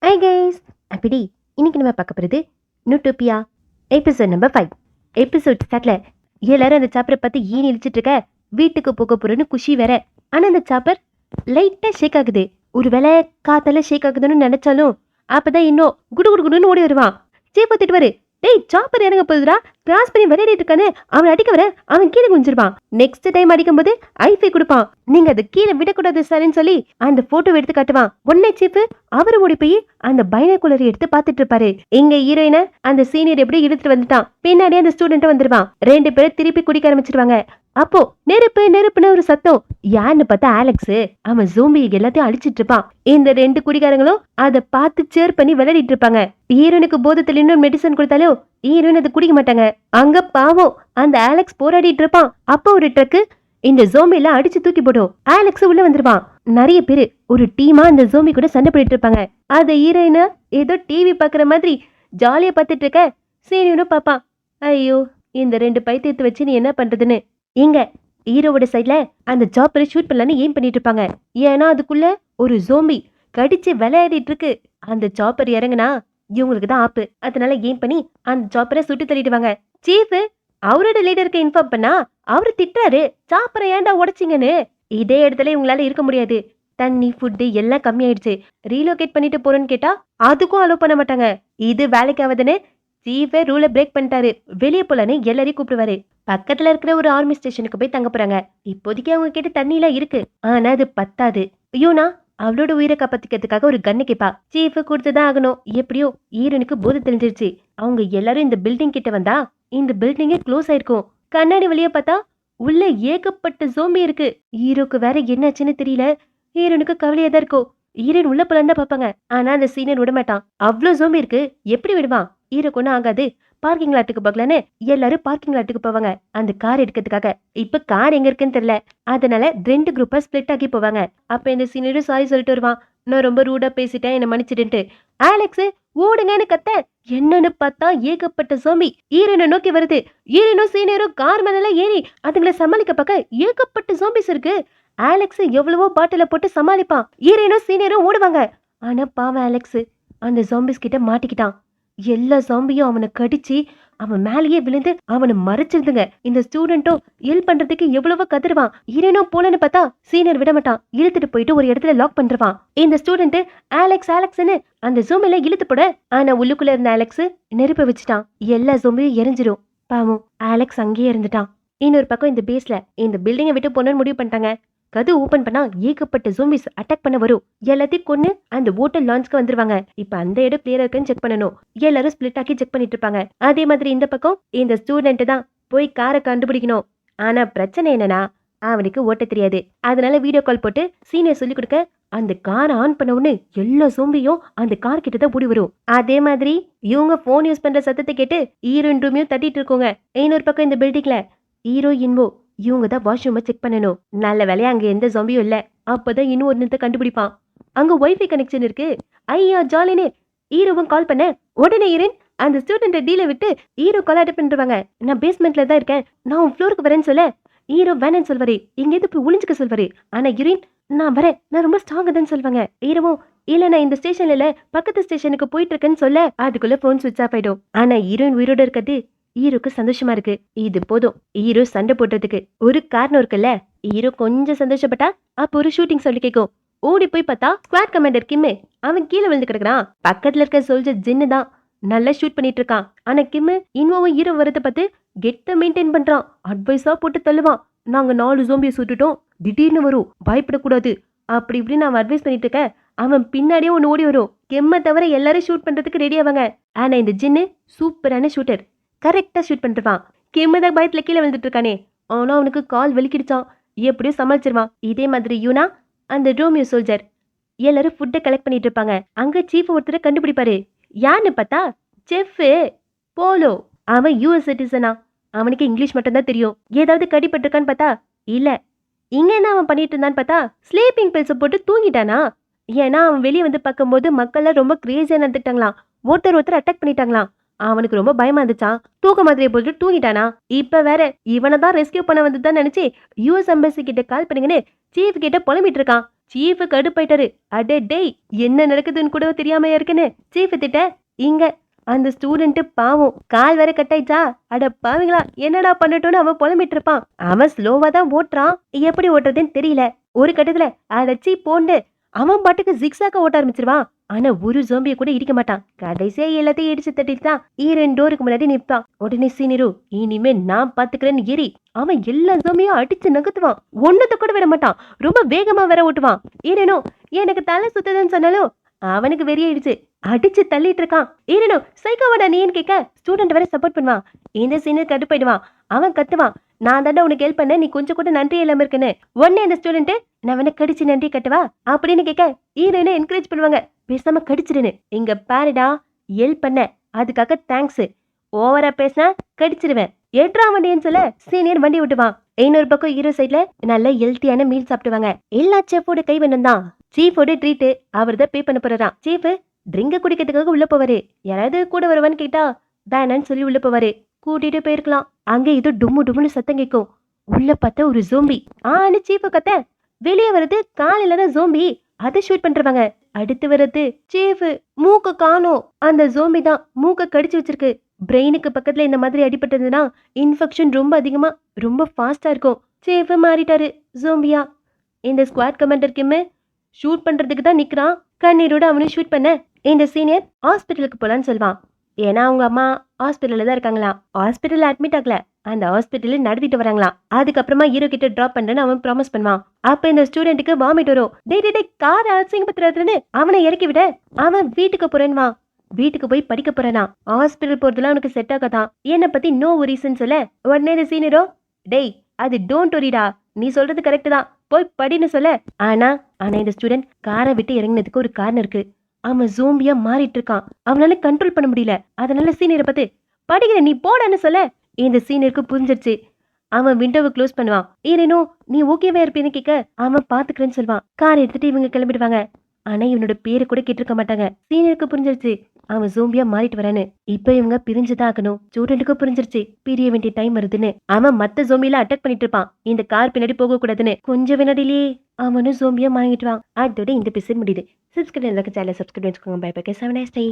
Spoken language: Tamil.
ஹாய் கைஸ், அப்படி இன்னைக்கு நம்ம பார்க்க போகிறது நூட்டோபியா எபிசோட் நம்பர் 5. எபிசோட் ஸ்டார்ட்ல எல்லாரும் அந்த சாப்பரை பார்த்து ஏன் இழிச்சிட்டு இருக்க, வீட்டுக்கு போக போறேன்னு குஷி வேற. ஆனால் அந்த சாப்பர் லைட்டாக ஷேக் ஆகுது. ஒருவேளை காத்தால ஷேக் ஆகுதுன்னு நினைச்சாலும் அப்பதான் இன்னும் குடு குடு குடுன்னு ஓடி வருவான். சீப்பா திட்டுவாரு, டேய் சாப்பர் இறங்க போகுதுடா, கிராஸ் பண்ணி விளையாடிட்டு இருக்கானு அவன் அடிக்க வர அவன் கீழே குஞ்சிருப்பான். நெக்ஸ்ட் டைம் அடிக்கும் போது ஐஃபை கொடுப்பான், நீங்க அது கீழே விடக்கூடாது சார்ன்னு சொல்லி அந்த போட்டோ எடுத்து காட்டுவான். உடனே சீப்பு அவரு ஓடி போய் அந்த பைனாகுலர் எடுத்து பாத்துட்டு இருப்பாரு. இங்க ஹீரோயின அந்த சீனியர் எப்படி இழுத்துட்டு வந்துட்டான், பின்னாடி அந்த ஸ்டூடெண்ட் வந்துருவான். ரெண்டு பேரும் திருப்பி குடிக்க ஆரம்பிச்சிருவாங்க. அப்போ நெருப்பு நெருப்புன்னு ஒரு சத்தம். யாருன்னு பார்த்தா அலெக்ஸ். அவன் ஜோம்பி எல்லாத்தையும் அழிச்சிட்டு இருப்பான். இந்த ரெண்டு குடிகாரங்களும் அதை பார்த்து சேர் பண்ணி விளையாடிட்டு இருப்பாங்க. ஹீரோனுக்கு போதத்துல இன்னும் மெடிசன் கொடுத்தாலும் ஹீரோயின் அதை குடிக்க மாட்டாங்க. அங்க பாவம் அந்த அலெக்ஸ் போராடிட்டு இருப்பான். அப்போ ஒரு ட்ரக்கு இந்த ஜோம்பி எல்லாம் அடிச்சு தூக்கி போடும். அலெக்ஸ் உள்ள வந்துருவான். நிறைய பேரு ஒரு டீமா அந்த ஜோம்பி கூட சண்டை போயிட்டு இருப்பாங்க. அத ஹீரோயினா ஏதோ டிவி பாக்குற மாதிரி ஜாலியா பார்த்துட்டு இருக்க சீனியரும் பாப்பான். ஐயோ, இந்த ரெண்டு பைத்தியத்தை வச்சு நீ என்ன பண்றதுன்னு இங்க ஹீரோவோட சைட்ல அந்த ஜாப்பரை ஷூட் பண்ணலான்னு ஏம் பண்ணிட்டு இருப்பாங்க. ஏன்னா அதுக்குள்ள ஒரு ஜோம்பி கடிச்சு விளையாடிட்டு இருக்கு. அந்த ஜாப்பர் இறங்குனா இவங்களுக்கு தான் ஆப்பு. அதனால ஏம் பண்ணி அந்த ஜாப்பரை சுட்டு தள்ளிடுவாங்க. சீஃப் அவரோட லீடருக்கு இன்ஃபார்ம் பண்ணா அவரு திட்டுறாரு, சாப்பரை ஏன்டா உடைச்சிங்கன்னு. இதே இடத்துல இவங்களால இருக்க முடியாது, தண்ணி ஃபுட்டு எல்லாம் கம்மியாயிடுச்சு, ரீலோகேட் பண்ணிட்டு போறேன்னு கேட்டா அதுக்கும் அலோ பண்ண மாட்டாங்க. இது வேலைக்கு ஆகுதுன்னு சீஃபே ரூலை பிரேக் பண்ணிட்டாரு. வெளியே போலன்னு எல்லாரையும் கூப்பிடுவாரு. பக்கத்துல இருக்கிற ஒரு ஆர்மி ஸ்டேஷனுக்கு போய் தங்க போறாங்க. இப்போதைக்கு அவங்க கிட்ட தண்ணி எல்லாம் இருக்கு, ஆனா அது பத்தாது. யூனா அவளோட உயிரை காப்பாத்திக்கிறதுக்காக ஒரு கண்ணு கேப்பா. சீஃப் கொடுத்துதான் ஆகணும். எப்படியோ ஹீரோனுக்கு போது தெரிஞ்சிருச்சு. அவங்க எல்லாரும் இந்த பில்டிங் கிட்ட வந்தா இந்த பில்டிங்கே க்ளோஸ் ஆயிருக்கும். கண்ணாடி வழியா பார்த்தா உள்ள ஏகப்பட்ட ஜோம்பி இருக்கு. ஹீரோக்கு வேற என்னாச்சுன்னு தெரியல. ஹீரோனுக்கு கவலையா தான் இருக்கும். ஹீரோன் உள்ள போலாம் தான் பாப்பாங்க, ஆனா அந்த சீனியர் விட மாட்டான். அவ்வளோ ஜோம்பி இருக்கு, எப்படி விடுவான்? ஹீரோக்கு ஒன்றும் ஆகாது, பார்க்கிங் லாட்டுக்கு போகலான்னு எல்லாரும் பார்க்கிங் லாட்டுக்கு போவாங்க அந்த கார் எடுக்கிறதுக்காக. இப்ப கார் எங்க இருக்குன்னு தெரியல, அதனால ரெண்டு குரூப்பா ஸ்பிளிட் ஆகி போவாங்க. அப்ப இந்த சீனியரும் சாரி சொல்லிட்டு வருவான், நான் ரொம்ப ரூடா பேசிட்டேன், என்ன மன்னிச்சிடுன்ட்டு. ஆலெக்ஸ் ஓடுங்கன்னு கத்த என்னன்னு பார்த்தா ஏகப்பட்ட ஜோம்பி ஹீரோனை நோக்கி வருது. ஹீரோனும் சீனியரும் கார் மேல ஏறி அதுங்களை சமாளிக்க பார்க்க ஏகப்பட்ட ஜோம்பிஸ் இருக்கு. ஆலெக்ஸ் எவ்வளவோ பாட்டில போட்டு சமாளிப்பான். ஹீரோனும் சீனியரும் ஓடுவாங்க. ஆனா பாவம் ஆலெக்ஸ் அந்த ஜோம்பிஸ் கிட்ட மாட்டிக்கிட்டான். எல்லா ஜாம்பியும் அவனை கடிச்சு அவன் மேலேயே விழுந்து அவனை மறைச்சிருந்துங்க. இந்த ஸ்டூடெண்ட்டும் ஹெல்ப் பண்றதுக்கு எவ்வளவோ கதறுவான். ஹீரோனோ போலன்னு பார்த்தா சீனியர் விட மாட்டான், இழுத்துட்டு போயிட்டு ஒரு இடத்துல லாக் பண்ணிருவான். இந்த ஸ்டூடெண்ட் ஆலெக்ஸ் ஆலெக்ஸ்ன்னு அந்த ஜோம்பில இழுத்து போட, ஆனா உள்ளுக்குள்ள இருந்த ஆலெக்ஸ் நெருப்ப வச்சுட்டான். எல்லா ஜோம்பியும் எரிஞ்சிரும். பாவம் ஆலெக்ஸ் அங்கேயே இருந்துட்டான். இன்னொரு பக்கம் இந்த பேஸ்ல இந்த பில்டிங்கை விட்டு போனோன்னு முடிவு பண்ணிட்டாங்க. கது ஓபன் பண்ணா ஏகப்பட்ட ஜோம்பிஸ் அட்டாக் பண்ண வரும். எல்லாத்தையும் கொன்னு அந்த ஹோட்டல் லான்ச்க்கு வந்துருவாங்க. இப்ப அந்த இடம் கிளியரா இருக்குன்னு செக் பண்ணணும். எல்லாரும் ஸ்பிளிட் ஆக்கி செக் பண்ணிட்டு இருப்பாங்க. அதே மாதிரி இந்த பக்கம் இந்த ஸ்டூடெண்ட் தான் போய் காரை கண்டுபிடிக்கணும். ஆனா பிரச்சனை என்னன்னா அவனுக்கு ஓட்ட தெரியாது. அதனால வீடியோ கால் போட்டு சீனியர் சொல்லி கொடுக்க அந்த காரை ஆன் பண்ண உடனே எல்லா சோம்பியும் அந்த கார் கிட்ட தான் ஓடி வரும். அதே மாதிரி இவங்க போன் யூஸ் பண்ற சத்தத்தை கேட்டு ஹீரோயின் ரூமையும் தட்டிட்டு இருக்கோங்க. இன்னொரு பக்கம் இந்த பில்டிங்ல ஹீரோ இன்வோ இவங்க தான் வாஷ்ரூமை செக் பண்ணணும். நல்ல வேலையா அங்க எந்த ஜாம்பியும் இல்ல. அப்பதான் இன்னும் ஒருத்த கண்டுபிடிப்பான். அங்க வைஃபை கனெக்ஷன் இருக்கு. ஐயா ஜாலினே ஹீரோவும் கால் பண்ண உடனே ஹீரோயின் அந்த ஸ்டூடெண்ட் டீல விட்டு ஹீரோ கால் அட்டெண்ட் பண்ணிடுவாங்க. நான் பேஸ்மெண்ட்ல தான் இருக்கேன், நான் உன் ஃப்ளோருக்கு வரேன்னு சொல்ல ஹீரோ வேணான்னு சொல்வாரு. இங்க எது போய் ஒளிஞ்சுக்க சொல்வாரு. ஆனா ஹீரோயின் நான் வரேன், நான் ரொம்ப ஸ்ட்ராங்கா தான் சொல்வாங்க. ஹீரோவும் இல்ல நான் இந்த ஸ்டேஷன்ல இல்ல பக்கத்து ஸ்டேஷனுக்கு போயிட்டு இருக்கேன்னு சொல்ல அதுக்குள்ள போன் சுவிட்ச் ஆஃப் ஆயிடும். ஆனா ஹீரோயின் உயிரோட இருக்கிறது ஹீரோக்கு சந்தோஷமா இருக்கு. இது போதும் ஹீரோ சண்டை போடுறதுக்கு ஒரு காரணம் இருக்குல்ல. ஹீரோ கொஞ்சம் சந்தோஷப்பட்டா அப்போ ஒரு ஷூட்டிங் சொல்லி கேட்கும். ஓடி போய் பார்த்தா ஸ்குவாட் கமாண்டர் கிம்மு அவன் கீழே விழுந்து கிடக்குறான். பக்கத்துல இருக்க சோல்ஜர் ஜின்னு தான் நல்லா ஷூட் பண்ணிட்டு இருக்கான். ஆனா கிம்மு இன்னும் ஹீரோ வரத பார்த்து கெட்ட மெயின்டைன் பண்றான். அட்வைஸா போட்டு தள்ளுவான். நாங்க 4 ஜோம்பியை சுட்டுட்டோம், திடீர்னு வரும், பயப்படக்கூடாது, அப்படி இப்படின்னு அவன் அட்வைஸ் பண்ணிட்டு இருக்க அவன் பின்னாடியே ஒன்று ஓடி வரும். கெம்மை தவிர எல்லாரும் ஷூட் பண்றதுக்கு ரெடி ஆவாங்க. ஆனா இந்த ஜின்னு சூப்பரான ஷூட்டர், கரெக்டா ஷூட் பண்ணிருவான். கிம்மதான் பயத்துல கீழே விழுந்துட்டு இருக்கானே, ஆனா அவனுக்கு கால் வலிக்கிடுச்சான். எப்படியோ சமாளிச்சிருவான். இதே மாதிரி யூனா அந்த ரோமியோ சோல்ஜர் எல்லாரும் ஃபுட்டை கலெக்ட் பண்ணிட்டு இருப்பாங்க. அங்க சீஃப் ஒருத்தரை கண்டுபிடிப்பாரு. யாருன்னு பார்த்தா செஃப் போலோ. அவன் யூஎஸ் சிட்டிசனா, அவனுக்கு இங்கிலீஷ் மட்டும் தான் தெரியும். ஏதாவது கடிப்பட்டிருக்கான்னு பார்த்தா இல்ல. இங்க என்ன அவன் பண்ணிட்டு இருந்தான்னு பார்த்தா ஸ்லீப்பிங் பில்ஸை போட்டு தூங்கிட்டானா. ஏன்னா அவன் வெளியே வந்து பார்க்கும்போது மக்கள்லாம் ரொம்ப கிரேசியா நடந்துட்டாங்களாம். ஒருத்தர் அட்டாக் பண்ணிட்டாங்களாம். அவனுக்கு ரொம்ப பயமா இருந்துச்சான். தூக்க மாதிரியை போட்டு தூங்கிட்டானா. இப்ப வேற இவனை தான் ரெஸ்கியூ பண்ண வந்து தான் நினைச்சு யூஎஸ் எம்பசி கிட்ட கால் பண்ணுங்கன்னு சீஃப் கிட்ட புலம்பிட்டு இருக்கான். சீஃப் கடுப்பாயிட்டாரு. அடே டேய், என்ன நடக்குதுன்னு கூட தெரியாமையா இருக்குன்னு சீஃப் திட்ட. இங்க அந்த ஸ்டூடெண்ட் பாவம் கால் வேற கட் ஆயிடுச்சா. அட பாவிங்களா, என்னடா பண்ணட்டும்னு அவன் புலம்பிட்டு இருப்பான். அவன் ஸ்லோவா தான் ஓட்டுறான், எப்படி ஓட்டுறதுன்னு தெரியல. ஒரு கட்டத்துல அடச்சி போண்டு அவன் பாட்டுக்கு ஜிக்ஸாக்க ஓட்ட ஆரம்பிச்சிருவான். ஆனா ஒரு ஜோம்பிய கூட இடிக்க மாட்டான். கடைசியா எல்லாத்தையும் இடிச்சு தட்டிட்டான். ஈரன் டோருக்கு முன்னாடி நிப்பான். உடனே சீனிரு, இனிமே நான் பாத்துக்கிறேன்னு ஏறி அவன் எல்லா ஜோம்பியும் அடிச்சு நகர்த்துவான். ஒன்னத்தை கூட விட மாட்டான். ரொம்ப வேகமா வேற ஓட்டுவான். ஈரனோ எனக்கு தலை சுத்துதுன்னு சொன்னாலும் அவனுக்கு வெறியாயிடுச்சு. அடிச்சு தள்ளிட்டு இருக்கான். ஈரனோ சைக்கோவாடா நீன்னு கேட்க ஸ்டூடெண்ட் வேற சப்போர்ட் பண்ணுவான். இந்த சீனியர் கடுப்பாயிடுவான். அவன் கத்துவான், நான் தாண்டா உனக்கு ஹெல்ப் பண்ண, நீ கொஞ்சம் கூட நன்றி இல்லாம இருக்குன்னு. உடனே அந்த ஸ்டூடெண்ட், நான் வேணா கடிச்சு நன்றி கட்டுவா அப்படின்னு கேட்க ஹீரோயினை என்கரேஜ் பண்ணுவாங்க. பேசாம கடிச்சிருன்னு. இங்க பாருடா, ஹெல்ப் பண்ண அதுக்காக தேங்க்ஸ். ஓவரா பேசினா கடிச்சிருவேன். ஏற்றா வண்டின்னு சொல்ல சீனியர் வண்டி விட்டுவான். இன்னொரு பக்கம் ஹீரோ சைட்ல நல்ல ஹெல்த்தியான மீல் சாப்பிடுவாங்க. எல்லா செஃபோட கைவண்ணம் தான். சீஃபோட ட்ரீட் அவர் தான் பே பண்ண போறாராம். சீஃப் ட்ரிங்க குடிக்கிறதுக்காக உள்ள போவாரு. யாராவது கூட வருவான்னு கேட்டா வேணான்னு சொல்லி உள்ள போவாரு. கூட்டிட்டு போயிருக்கலாம். அங்க இது டும்மு டும்முன்னு சத்தம் கேட்கும். உள்ள பார்த்தா ஒரு ஜோம்பி. ஆனு சீஃப் கத்த வெளியே வருது. காலையில தான் ஜோம்பி. அதை ஷூட் பண்றவங்க. அடுத்து வருது சீஃப். மூக்க காணோம். அந்த ஜோம்பி தான் மூக்க கடிச்சு வச்சிருக்கு. பிரெயினுக்கு பக்கத்துல இந்த மாதிரி அடிபட்டதுன்னா இன்ஃபெக்ஷன் ரொம்ப அதிகமா ரொம்ப ஃபாஸ்டா இருக்கும். சீஃப் மாறிட்டாரு ஜோம்பியா. இந்த ஸ்குவாட் கமாண்டர் கிம்மு ஷூட் பண்றதுக்கு தான் நிக்கிறான். கண்ணீரோட அவனை ஷூட் பண்ண இந்த சீனியர் ஹாஸ்பிட்டலுக்கு போலான்னு சொல்வான். ஏன்னா அவங்க அம்மா ஹாஸ்பிட்டல்ல தான் இருக்காங்களாம். ஹாஸ்பிட்டல்ல அட்மிட் ஆகல, அந்த ஹாஸ்பிட்டல்ல நடத்திட்டு வராங்களாம். அதுக்கப்புறமா ஹீரோ கிட்ட டிராப் பண்றேன்னு அவன் ப்ராமிஸ் பண்ணுவான். அப்ப இந்த ஸ்டூடெண்ட்டுக்கு வாமிட் வரும். டே டே கார் அசிங்கப்படுத்துறதுன்னு அவனை இறக்கி விட அவன் வீட்டுக்கு போறேன்வான். வீட்டுக்கு போய் படிக்க போறானா. ஹாஸ்பிட்டல் போறதுலாம் அவனுக்கு செட் ஆகாதான். என்னை பத்தி நோ ஒரிசன் சொல்ல உடனே இந்த சீனியரோ, டேய் அது டோன்ட் ஒரிடா, நீ சொல்றது கரெக்ட் தான், போய் படின்னு சொல்ல. ஆனா இந்த ஸ்டூடெண்ட் காரை விட்டு இறங்கினதுக்கு ஒரு காரணம் இருக்கு. அவன் ஜோம்பியா மாறிட்டு இருக்கான். அவனால கண்ட்ரோல் பண்ண முடியல. அதனால சீனியரை பார்த்து படிக்கிற நீ போடான்னு சொல்ல இந்த சீனியருக்கு புரிஞ்சிருச்சு. அவன் விண்டோவை க்ளோஸ் பண்ணுவான். ஏனோ நீ ஓகேவா இருப்பேன்னு கேட்க அவன் பாத்துக்கிறேன்னு சொல்லுவான். கார் எடுத்துட்டு இவங்க கிளம்பிடுவாங்க. ஆனா இவனோட பேரு கூட கேட்டிருக்க மாட்டாங்க. சீனியருக்கு புரிஞ்சிருச்சு அவன் ஜோம்பியா மாறிட்டு வரான்னு. இப்ப இவங்க பிரிஞ்சுதான் ஆகணும். ஸ்டூடெண்ட்டுக்கு புரிஞ்சிருச்சு பிரிய வேண்டிய டைம் வருதுன்னு. அவன் மத்த ஜோம்பியில அட்டாக் பண்ணிட்டு இருப்பான். இந்த கார் பின்னாடி போக கூடாதுன்னு. கொஞ்சம் வினாடிலேயே அவனும் ஜோம்பியா மாறிட்டுவான். அதோட இந்த எபிசோட் முடியுது. சப்ஸ்கிரைப் சேனலை சப்ஸ்கிரைப் வச்சுக்கோங்க. Bye bye. 7 nice day.